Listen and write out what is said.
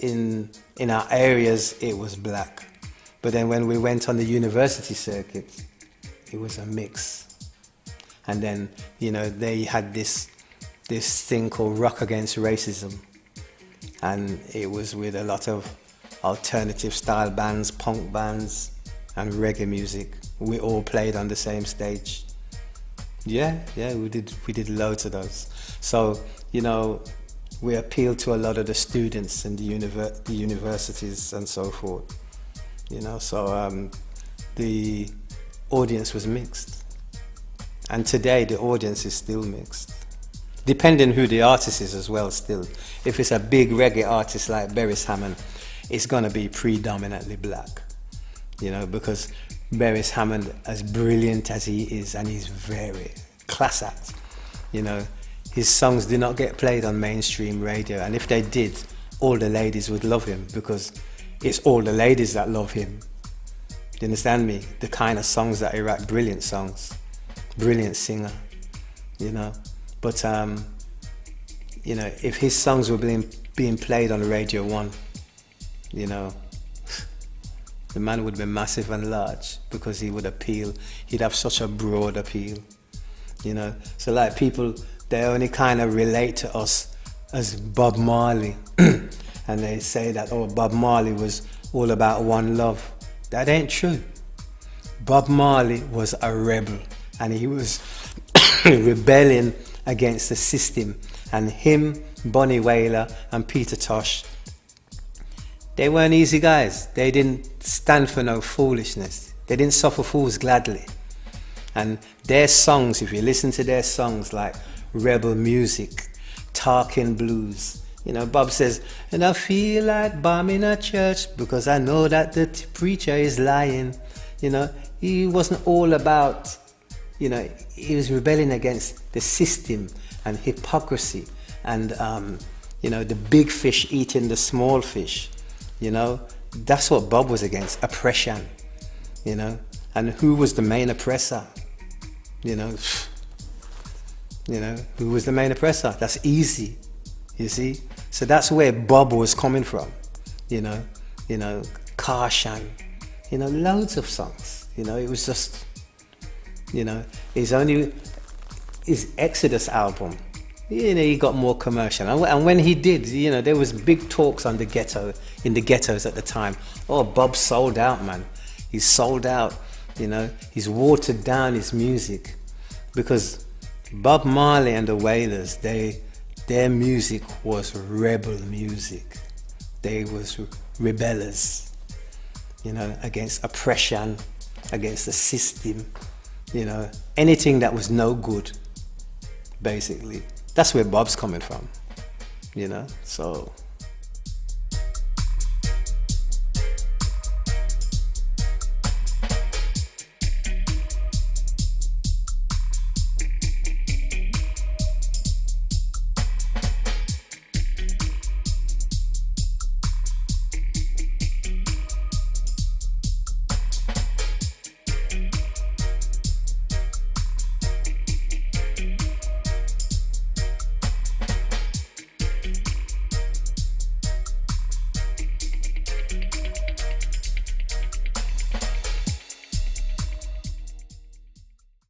in our areas it was black. But then when we went on the university circuit, it was a mix. And then, you know, they had this thing called Rock Against Racism. And it was with a lot of alternative style bands, punk bands, and reggae music. We all played on the same stage. Yeah, we did loads of those. So, you know, we appealed to a lot of the students in the universities and so forth. You know, so the audience was mixed. And today the audience is still mixed. Depending who the artist is as well still. If it's a big reggae artist like Beres Hammond, it's gonna be predominantly black. You know, because Beres Hammond, as brilliant as he is, and he's very class act, you know, his songs do not get played on mainstream radio, and if they did, all the ladies would love him, because it's all the ladies that love him. Do you understand me? The kind of songs that he writes, brilliant songs, brilliant singer, you know. But you know, if his songs were being played on Radio 1, you know, the man would be massive and large, because he would appeal. He'd have such a broad appeal, you know. So like people, they only kind of relate to us as Bob Marley, and they say that, oh, Bob Marley was all about one love. That ain't true. Bob Marley was a rebel, and he was rebelling against the system. And him, Bonnie Wailer, and Peter Tosh, they weren't easy guys. They didn't stand for no foolishness. They didn't suffer fools gladly. And their songs, if you listen to their songs like Rebel Music, Talking Blues, you know, Bob says, and I feel like bombing a church because I know that the preacher is lying. You know, he wasn't all about, you know, he was rebelling against the system and hypocrisy and, you know, the big fish eating the small fish. You know, that's what Bob was against, oppression, you know. And who was the main oppressor? You know, who was the main oppressor? That's easy, you see. So that's where Bob was coming from, you know, Karshan, you know, loads of songs. You know, it was just, you know, his Exodus album, you know, he got more commercial. And when he did, you know, there was big talks on in the ghettos at the time. Oh, Bob sold out, man. He's sold out, you know. He's watered down his music, because Bob Marley and the Wailers, their music was rebel music. They was rebellers, you know, against oppression, against the system, you know, anything that was no good, basically. That's where Bob's coming from, you know, so